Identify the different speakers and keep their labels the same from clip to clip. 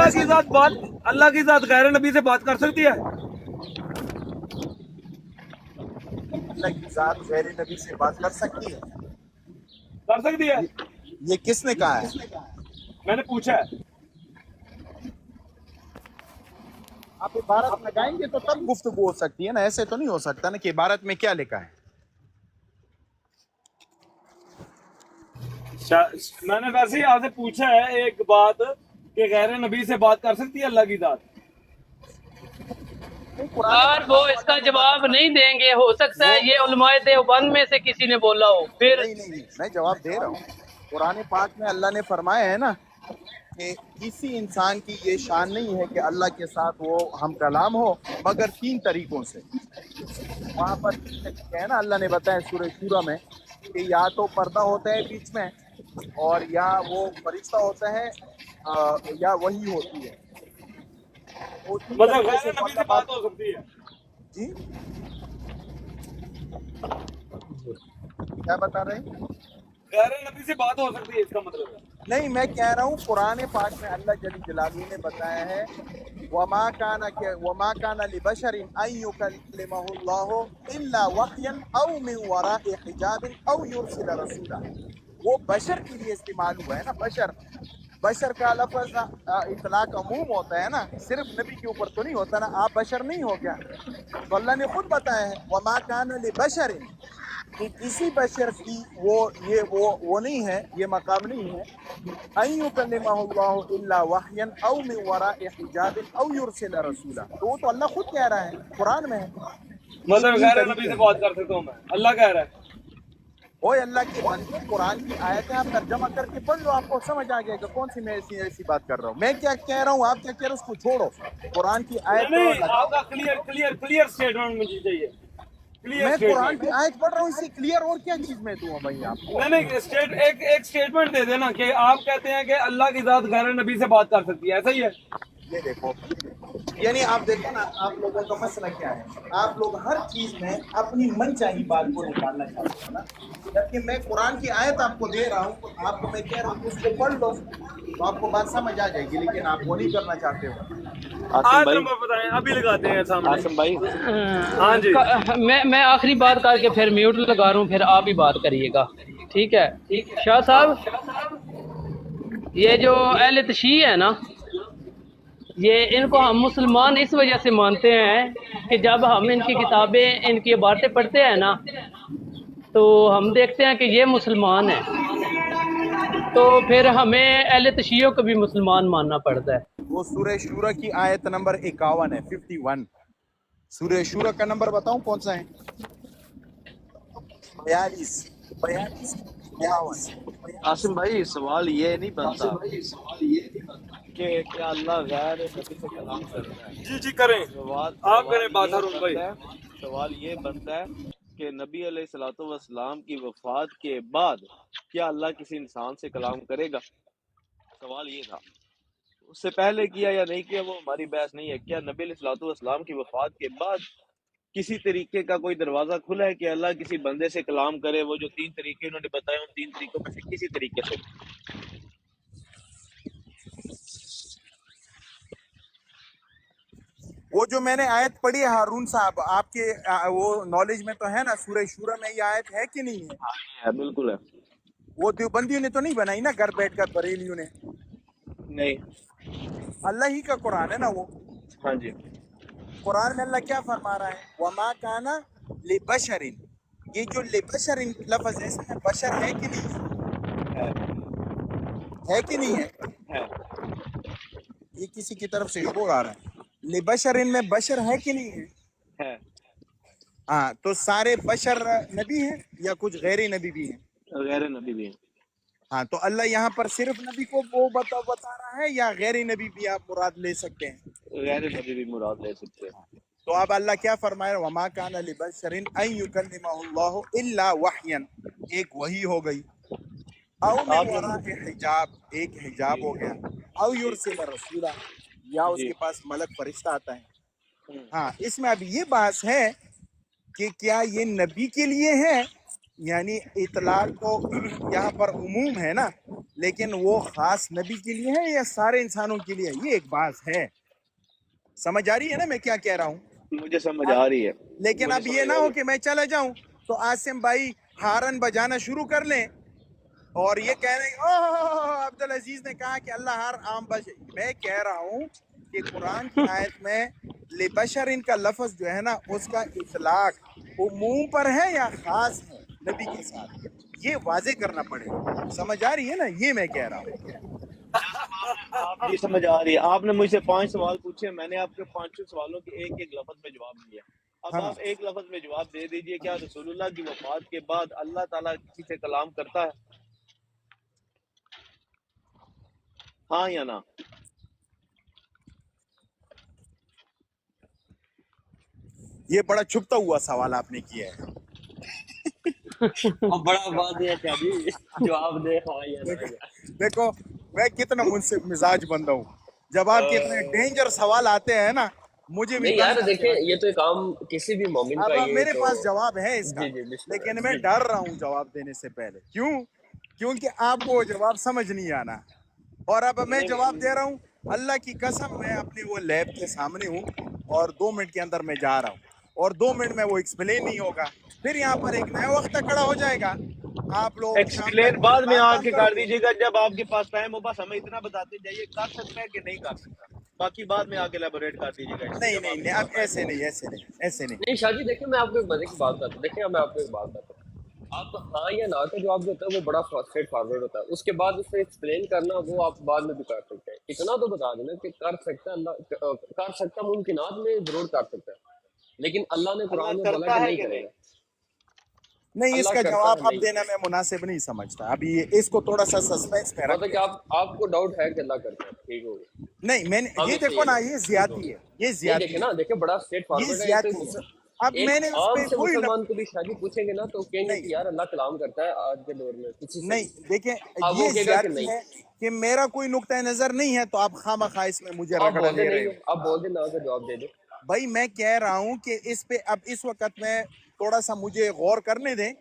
Speaker 1: اللہ की ذات غیر नबी से बात कर सकती है?
Speaker 2: अल्लाह की ज़ात गैर नबी से बात कर सकती है?
Speaker 1: कर सकती है?
Speaker 2: ये किसने कहा है?
Speaker 1: मैंने पूछा है।
Speaker 2: आप इबारत लगाएंगे तो तब गुफ्तगू हो सकती है ना, ऐसे तो नहीं हो सकता ना कि इबारत में क्या लिखा है।
Speaker 1: मैंने वैसे ही आपसे पूछा है एक बात कि गैर नबी से बात कर सकती है अल्लाह की ज़ात?
Speaker 3: और वो इसका जवाब नहीं देंगे। हो सकता है ये उलमाए देवबंद में से किसी ने बोला हो। फिर
Speaker 2: नहीं, मैं जवाब दे रहा हूँ। कुरान पाक में अल्लाह ने फरमाया है ना कि किसी इंसान की ये शान नहीं है कि अल्लाह के साथ वो हम कलाम हो मगर 3 तरीकों से। वहाँ पर है ना, अल्लाह ने बताया सूरह शूरा में कि या तो पर्दा होता है बीच में, और या वो फरिश्ता होता है, या वही होती है।
Speaker 1: मतलब गैर नबी से बात हो सकती है?
Speaker 2: जी क्या बता रहे हैं?
Speaker 1: गैर नबी से बात हो सकती है इसका मतलब है?
Speaker 2: नहीं, मैं कह रहा हूँ कुरान पाक में अल्लाह जल्ल जलालहू ने बताया है वमा काना लिबशरिन अन युकल्लिमहुल्लाहु इल्ला वहयन औ मिन वराइ हिजाबिन औ युरसिल रसूला। वो बशर के लिए इस्तेमाल हुआ है ना। बशर का लफ्ज इतलाक अमूम होता है ना, सिर्फ नबी के ऊपर तो नहीं होता ना। आप बशर नहीं हो क्या? तो अल्लाह ने खुद बताया है वमा काना लिबशरिन, कि किसी बशर की वो नहीं है, ये मकाम नहीं है अन युकल्लिमहुल्लाहु इल्ला वहयन औ मिन वराइ हिजाबिन औ युरसिल रसूला। तो वो तो अल्लाह खुद कह रहा है, कुरान में है।
Speaker 1: मतलब गैर नबी से बात कर सकता हूँ मैं, अल्लाह कह रहा है।
Speaker 2: ओए अल्लाह के बंदे, कुरान की आयतें आप तर्जमा करके पढ़ लो, आपको समझ आ जाएगा कौन सी मैं ऐसी बात कर रहा हूँ। मैं क्या कह रहा हूँ, आप क्या कह रहे हो, उसको छोड़ो। कुरान की आयत
Speaker 1: नहीं,
Speaker 2: लगाओ।
Speaker 1: आपका क्लियर स्टेटमेंट मुझे चाहिए।
Speaker 2: मैं कुरान की आयत पढ़ रहा हूँ, इससे क्लियर और क्या चीज में दूँ भाई आपको?
Speaker 1: नहीं, एक स्टेटमेंट दे देना कि आप कहते हैं कि अल्लाह की ज़ात गैर नबी से बात कर सकती है, ऐसा ही है?
Speaker 2: ये देखो, यानी आप देखो ना, आप लोगों का मसला क्या है, आप लोग हर चीज में अपनी मनचाही बात को निकालना चाहते हो ना। जबकि मैं कुरान की आयत आपको दे रहा हूँ, आपको मैं कह रहा हूँ उसको पढ़ लो तो आपको बात समझ आ जाएगी, लेकिन आप वो नहीं करना चाहते हो।
Speaker 1: आयत नंबर बताएं, अभी लगाते हैं सामने।
Speaker 4: आसिम भाई,
Speaker 1: हाँ जी।
Speaker 3: मैं आखिरी बात करके फिर म्यूट लगा रहा हूँ, फिर आप ही बात करिएगा, ठीक है? शाह साहब, ये जो अहले तशीह है ना, ये इनको हम मुसलमान इस वजह से मानते हैं कि जब हम इनकी किताबें, इनकी बातें पढ़ते हैं ना, तो हम देखते हैं कि ये मुसलमान है, तो फिर हमें अहले तशीह को भी मुसलमान मानना पड़ता है।
Speaker 2: वो सूरह शूरा की आयत नंबर 51 है, 51। सूरह शूरा का नंबर बताऊं कौन सा है? 42, 52।
Speaker 4: आसिम भाई, सवाल ये नहीं बनता कि क्या अल्लाह गैर नबी से कलाम कर रहा है।
Speaker 1: जी करें, आप करें बात हारून भाई।
Speaker 4: सवाल ये बनता है कि नबी अलैहिस्सलातु वस्सलाम की वफात के बाद क्या अल्लाह किसी इंसान से कलाम करेगा? सवाल ये था। उससे पहले किया या नहीं किया वो हमारी बहस नहीं है। क्या नबी अलैहिस्सलातु वस्सलाम की वफात के बाद किसी तरीके का कोई दरवाजा खुला है कि अल्लाह किसी बंदे से कलाम करे? वो जो 3 तरीके उन्होंने बताए, उन 3 तरीकों में से किसी तरीके से।
Speaker 2: वो जो मैंने आयत पढ़ी है हारून साहब, आपके वो नॉलेज में तो है ना, सूरह शूरा में ये आयत है कि नहीं है?
Speaker 4: है, बिल्कुल है।
Speaker 2: वो देवबंदियों ने तो नहीं बनाई ना, घर बैठकर बरेलियों ने।
Speaker 4: नहीं,
Speaker 2: अल्लाह ही का कुरान है ना वो।
Speaker 4: हाँ जी।
Speaker 2: कुरान में अल्लाह क्या फरमा रहा है? वमा काना लिबशरिन। ये जो लिबशरिन लफ्ज है, इसमें बशर है कि नहीं है कि नहीं है? ये किसी की तरफ से शोर आ रहा है। लिबशरिन में बशर है कि नहीं है? हाँ, तो सारे बशर नबी हैं या कुछ गैर नबी भी हैं?
Speaker 4: गैर नबी भी हैं।
Speaker 2: हाँ, तो अल्लाह यहाँ पर सिर्फ नबी को वो बता रहा है या गैर नबी भी आप मुराद ले सकते हैं?
Speaker 4: गैर नबी भी मुराद ले सकते हैं।
Speaker 2: तो अब अल्लाह क्या फरमाए? वमा काना लिबशरिन अन युकल्लिमहुल्लाहु इल्ला वहयन, एक वही हो गई, औ मिन वराइ हिजाब, एक हिजाब हो गया, औ युरसिल रसूला, या उसके पास मलक फरिश्ता आता है। हाँ, इसमें अब ये बात है कि क्या ये नबी के लिए है, यानी इतलाक तो यहाँ पर उमूम है ना, لیکن وہ خاص نبی کے لیے ہے یا سارے انسانوں کے لیے؟ یہ ایک بات ہے. سمجھ آ رہی ہے نا میں کیا کہہ رہا ہوں؟
Speaker 4: مجھے سمجھ آ رہی ہے.
Speaker 2: لیکن اب یہ نہ ہو کہ میں چلا جاؤں تو عاصم بھائی ہارن بجانا شروع کر لیں اور یہ کہہ رہے ہیں عبدالعزیز نے کہا کہ اللہ ہر عام بشر. میں کہہ رہا ہوں کہ قرآن کی آیت میں لبشرن کا لفظ جو ہے نا اس کا اطلاق عموم پر ہے یا خاص ہے نبی کے ساتھ، یہ واضح کرنا پڑے گا. سمجھ آ رہی ہے نا؟ یہ میں کہہ رہا ہوں.
Speaker 4: آپ کی سمجھ آ رہی ہے. آپ نے مجھ سے 5 سوال پوچھے، میں نے آپ کے 5 سوالوں کے ایک ایک لفظ میں جواب دیا. اب
Speaker 2: ہاں
Speaker 4: آپ ایک لفظ میں جواب دے دیجئے، کیا رسول اللہ کی وفات کے بعد اللہ تعالیٰ کسی سے کلام کرتا ہے؟ ہاں یا نہ؟
Speaker 2: یہ بڑا چھپتا ہوا سوال آپ نے کیا ہے.
Speaker 5: اب بڑا بات ہے کیا جی، جواب دے ہاں یا نہ.
Speaker 2: دیکھو میں کتنا منصف مزاج بندہ ہوں، جب آپ کے اتنے ڈینجر سوال آتے ہیں نا مجھے بھی
Speaker 5: نہیں یار دیکھیں یہ تو ایک عام کسی بھی مومن
Speaker 2: اب
Speaker 5: کا یہ
Speaker 2: میرے
Speaker 5: تو
Speaker 2: پاس جواب ہے اس کا،
Speaker 5: جی جی بسم اللہ.
Speaker 2: لیکن میں ڈر رہا ہوں جواب دینے سے پہلے. کیونکہ آپ کو وہ جواب سمجھ نہیں آنا. اور اب میں جواب دے رہا ہوں، اللہ کی قسم میں اپنے وہ لیب کے سامنے ہوں اور 2 منٹ کے اندر میں جا رہا ہوں اور 2 منٹ میں وہ ایکسپلین نہیں ہوگا، پھر یہاں پر ایک نیا وقت کھڑا ہو جائے گا. آپ لوگ
Speaker 4: ایکسپلین بعد میں آ کے کر دیجیے گا جب آپ کے پاس ٹائم ہو. بس ہمیں اتنا بتاتے جائیے کر سکتا ہے کہ نہیں کر سکتا، باقی بعد میں آ کے لیبوریٹ کر دیجیے گا.
Speaker 2: نہیں اب ایسے نہیں.
Speaker 5: نہیں شاہ جی دیکھیں میں آپ کو ایک مزے کی بات بتاتا ہوں. دیکھیں میں آپ کو ایک بات بتاتا ہوں، آپ ہاں یا نہ کا جواب جو ہوتا ہے وہ بڑا اسٹریٹ فارورڈ ہوتا ہے. اس کے بعد اس سے ایکسپلین کرنا وہ آپ بعد میں بھی کر سکتے ہیں. اتنا تو بتا دینا کہ کر سکتا اللہ کر سکتا ممکنات میں ضرور کر سکتا ہے، لیکن اللہ نے قرآن میں بولا کہ نہیں کرے گا.
Speaker 2: نہیں، اس
Speaker 5: اللہ
Speaker 2: کا
Speaker 5: کرتا
Speaker 2: جواب
Speaker 5: ہے
Speaker 2: اب
Speaker 5: نہیں.
Speaker 2: دینا میں مناسب نہیں سمجھتا. ابھی اس کو تھوڑا سا سسپینس میں
Speaker 5: مطلب
Speaker 2: رکھ.
Speaker 5: کہ آپ کو ڈاؤٹ ہے کہ اللہ کرتا ہے، ٹھیک ہو گیا.
Speaker 2: نہیں میں نے
Speaker 5: ہم
Speaker 2: یہ
Speaker 5: اس سے
Speaker 2: دیکھو نا،
Speaker 5: یہ
Speaker 2: یہ زیادتی ہے، یہ
Speaker 5: نہیں
Speaker 2: زیادتی
Speaker 5: دیکھیں نا، دیکھیں بڑا اسٹریٹ
Speaker 2: ہے، یہ
Speaker 5: فارورڈ ہے.
Speaker 2: زیادتی ہے. اب
Speaker 5: ایک
Speaker 2: میں نے اس
Speaker 5: عام
Speaker 2: پہ
Speaker 5: سے
Speaker 2: کوئی
Speaker 5: مسلمان کو بھی شادی پوچھیں گے نا تو کہیں گے کہ
Speaker 2: نہیں
Speaker 5: یار اللہ کلام کرتا ہے آج کے دور میں کسی سے.
Speaker 2: نہیں دیکھیں
Speaker 5: اب وہ
Speaker 2: یہ
Speaker 5: کہے گا کہ
Speaker 2: زیادتی
Speaker 5: نہیں.
Speaker 2: ہے کہ میرا کوئی نقطۂ نظر نہیں ہے تو آپ خواہ اس میں مجھے
Speaker 5: آپ
Speaker 2: رگڑا
Speaker 5: بول دیں
Speaker 2: لے رہے
Speaker 5: نہیں
Speaker 2: ہو.
Speaker 5: ہے، آپ بول دیں نہ کا جواب دے دیں.
Speaker 2: بھائی میں کہہ رہا ہوں کہ اس پہ اب اس وقت میں تھوڑا سا مجھے غور کرنے دیں.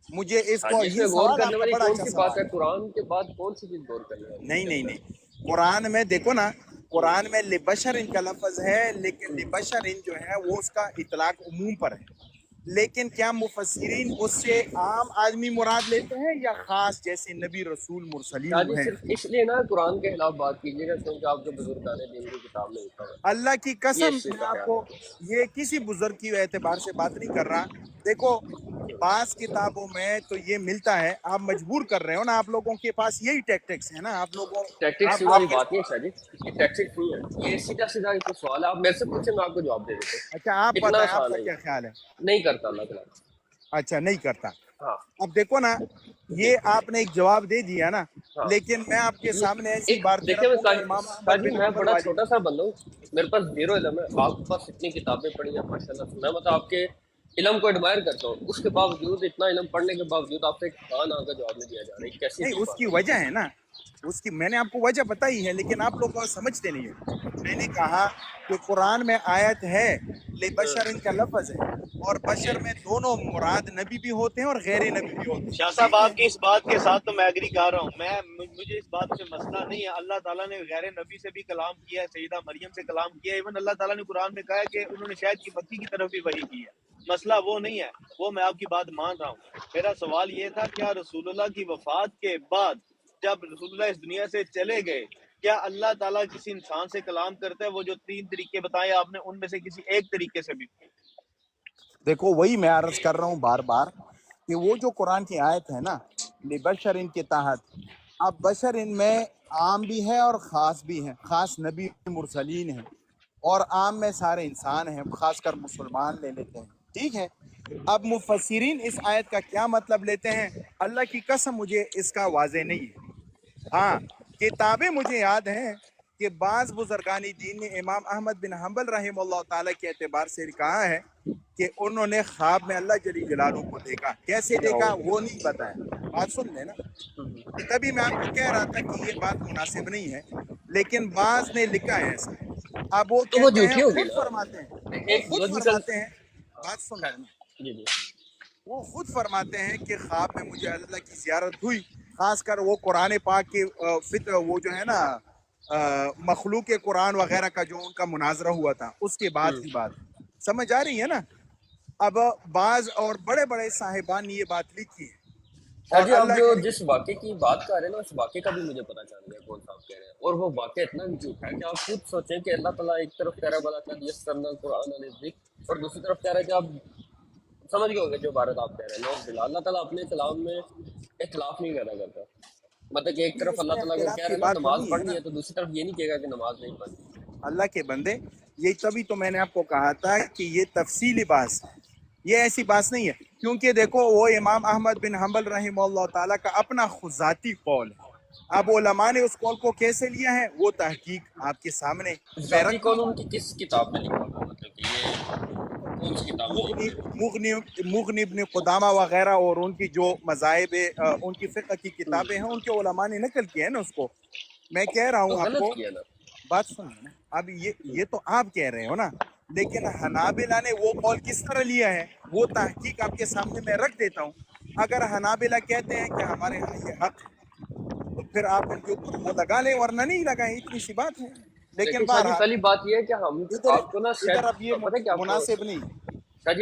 Speaker 2: مجھے اس
Speaker 5: ہاں
Speaker 2: کو
Speaker 5: جی، اس
Speaker 2: یہ
Speaker 5: میں غور
Speaker 2: سوال آپ
Speaker 5: کرنے
Speaker 2: کا
Speaker 5: والی
Speaker 2: بڑا
Speaker 5: کون
Speaker 2: اچھا
Speaker 5: سی بات
Speaker 2: سوال
Speaker 5: ہے؟
Speaker 2: ہے.
Speaker 5: قرآن کے بعد کون سی چیز غور کرنے والی ہے؟
Speaker 2: نہیں قرآن میں دیکھو نا، قرآن میں لبشر ان کا لفظ ہے، لیکن لبشر ان جو ہے وہ اس کا اطلاق عموم پر ہے. لیکن کیا مفسرین اس سے عام آدمی مراد لیتے ہیں یا خاص جیسے نبی رسول
Speaker 5: شاہ
Speaker 2: مرسلین
Speaker 5: جی
Speaker 2: ہیں؟
Speaker 5: صرف اس لیے نا قرآن کے خلاف بات کیجیے گا کیونکہ آپ کے بزرگان دین کی کتاب میں لکھا ہوا ہے.
Speaker 2: اللہ کی
Speaker 5: یہ
Speaker 2: قسم
Speaker 5: اس چیز
Speaker 2: میں
Speaker 5: کا
Speaker 2: آپ
Speaker 5: خیال
Speaker 2: کو
Speaker 5: رکھیں.
Speaker 2: یہ کسی بزرگ کی اعتبار سے بات نہیں کر رہا. دیکھو بعض کتابوں میں تو یہ ملتا ہے، آپ مجبور کر رہے ہو نا، آپ لوگوں کے پاس یہی ٹیکٹکس ہے نا، آپ لوگوں
Speaker 5: ٹیکٹکس
Speaker 2: آپ
Speaker 5: والی بات نہیں ہے شاہ جی، یہ ٹیکٹکس نہیں ہے. یہ سیدھا سیدھا ایک سوال ہے، آپ میرے سے پوچھیں میں آپ کو جواب دے دیتا ہوں.
Speaker 2: اچھا آپ
Speaker 5: اتنا
Speaker 2: بتائیں آپ
Speaker 5: آسان
Speaker 2: کا
Speaker 5: ہے
Speaker 2: کیا
Speaker 5: یہ.
Speaker 2: خیال ہے؟
Speaker 5: نہیں کرتا اللہ تعالیٰ.
Speaker 2: اچھا نہیں کرتا.
Speaker 5: ہاں
Speaker 2: اب دیکھو نا،
Speaker 5: جی
Speaker 2: یہ آپ نے ایک جواب دے دیا نا،
Speaker 5: ہاں.
Speaker 2: لیکن میں آپ کے
Speaker 5: یہ
Speaker 2: سامنے ایسی
Speaker 5: ایک
Speaker 2: باتیں
Speaker 5: دیکھیں میں
Speaker 2: رکھوں گا امام
Speaker 5: شاہ
Speaker 2: احمد
Speaker 5: جی
Speaker 2: بن
Speaker 5: میں
Speaker 2: حنبل
Speaker 5: بڑا
Speaker 2: والی.
Speaker 5: چھوٹا سا بندہ ہوں، میرے پاس زیرو علم ہے. آپ کے پاس اتنی کتابیں پڑھی ہیں ماشاء اللہ. میں مطلب آپ کے علم کو ایڈمائر کرتا ہوں، اس کے باوجود اتنا علم پڑھنے کے باوجود آپ سے ایک ہاں نہ کا جواب نہیں دیا جا رہا. یہ کیسی
Speaker 2: نہیں،
Speaker 5: عجیب
Speaker 2: اس کی
Speaker 5: بات ہے.
Speaker 2: وجہ ہے نا، اس کی میں نے آپ کو وجہ بتائی ہے، لیکن آپ لوگ سمجھتے نہیں ہیں. میں نے کہا کہ قرآن میں آیت ہے لبشر ان کا لفظ ہے، اور بشر میں دونوں مراد نبی بھی ہوتے ہیں اور غیر نبی بھی ہوتے ہیں.
Speaker 4: شاہ صاحب
Speaker 2: ٹھیک ہے.
Speaker 4: آپ کی اس بات کے ساتھ تو میں ایگری کر رہا ہوں. مجھے اس بات سے مسئلہ نہیں ہے. اللہ تعالیٰ نے غیر نبی سے بھی کلام کیا ہے، سیدہ مریم سے کلام کیا ہے. ایون اللہ تعالیٰ نے قرآن میں کہا ہے کہ انہوں نے شاید کی مکی کی طرف بھی وحی کی ہے. مسئلہ وہ نہیں ہے، وہ میں آپ کی بات مان رہا ہوں. میرا سوال یہ تھا کیا رسول اللہ کی وفات کے بعد جب رسول اللہ اس دنیا سے چلے گئے کیا اللہ تعالیٰ کسی انسان سے کلام کرتا ہے؟ وہ جو 3 طریقے بتائے آپ نے ان میں سے کسی ایک طریقے سے بھی.
Speaker 2: دیکھو وہی میں عرض کر رہا ہوں بار بار کہ وہ جو قرآن کی آیت ہے نا لبشر ان کے تحت، اب بشر ان میں عام بھی ہے اور خاص بھی ہے. خاص نبی مرسلین ہیں اور عام میں سارے انسان ہیں، خاص کر مسلمان لے لیتے ہیں. ٹھیک ہے. اب مفسرین اس آیت کا کیا مطلب لیتے ہیں، اللہ کی قسم مجھے اس کا واضح نہیں ہے. ہاں کتابیں مجھے یاد ہیں کہ بعض بزرگانی دین نے امام احمد بن حنبل رحمہ اللہ تعالیٰ کے اعتبار سے کہا ہے کہ انہوں نے خواب میں اللہ جل جلالہ کو دیکھا. کیسے دیکھا وہ نہیں بتایا. بات سن لیں نا، تبھی میں آپ کو کہہ رہا تھا کہ یہ بات مناسب نہیں ہے، لیکن بعض نے لکھا ہے ایسا. اب وہ
Speaker 5: تو وہ
Speaker 2: کہتے ہیں،
Speaker 5: جھوٹی ہوگی
Speaker 2: خود
Speaker 5: نا.
Speaker 2: فرماتے ہیں، وہ
Speaker 5: ایک
Speaker 2: خود
Speaker 5: لوجیکل
Speaker 2: فرماتے ہیں. بات سن لیں نا،
Speaker 5: جی جی
Speaker 2: وہ خود فرماتے ہیں کہ خواب میں مجھے اللہ کی زیارت ہوئی खासकर वो कुरान पाक के वो जो है ना मखलूक के कुरान वगैरह का जो उनका मुनाजरा हुआ था उसके बाद की बात समझ आ रही है ना। अब बाज और बड़े बड़े साहिबान ने ये बात लिखी है।
Speaker 5: सर जी आप जो जिस वाक़े की बात कर रहे हैं ना, उस वाक़े का भी मुझे पता चल गया कौन सा आप कह रहे हैं, और वो वाक़या इतना झूठा है कि आप खुद सोचें कि अल्लाह ताला एक तरफ कह रहा है वलक़द यस्सरना कुरान लिज़िक्र, और दूसरी तरफ कह रहा है कि आप समझ गए होंगे जो बात आप कह रहे हैं। नौज़ुबिल्लाह, अल्लाह ताला अपने कलाम में इख्तिलाफ नहीं पैदा करता। मतलब कि एक तरफ अल्लाह ताला अगर कह रहे हैं ना नमाज पढ़नी है तो दूसरी तरफ ये नहीं कहेगा कि नमाज नहीं पढ़नी।
Speaker 2: अल्लाह के बंदे, ये तभी तो मैंने आपको कहा था कि ये तफसीली बात है, ये ऐसी बात नहीं है। क्योंकि देखो वो इमाम अहमद बिन हम्बल रहिमहुल्लाह ताला का अपना खुजाती कौल है। अब उलमा ने उस कौल को कैसे लिया है वो तहकीक आपके सामने।
Speaker 5: ज़ाती कौल उनकी किस किताब में लिखा हुआ, मतलब कि ये कौन सी किताब में?
Speaker 2: मुग़नी इब्न क़ुदामा वगैरह और उनकी जो मज़ाहिब उनकी फ़िक़्ह की किताबें हैं उनके उलमा ने नकल किया है ना उसको। मैं कह रहा हूँ आपको, बात सुनिए ना, अब ये तो आप कह रहे हो ना, लेकिन हनाबिला ने वो कौल किस तरह लिया है वो तहकीक आपके सामने मैं रख देता हूँ। अगर हनाबिला कहते हैं कि हमारे यहाँ ये हक है तो फिर आप उनके ऊपर वो लगा लें, वरना नहीं लगाएं, इतनी सी बात है। लेकिन
Speaker 5: पहली बात ये है कि हम आपको ना
Speaker 2: इधर अब ये मुनासिब नहीं।
Speaker 5: शायद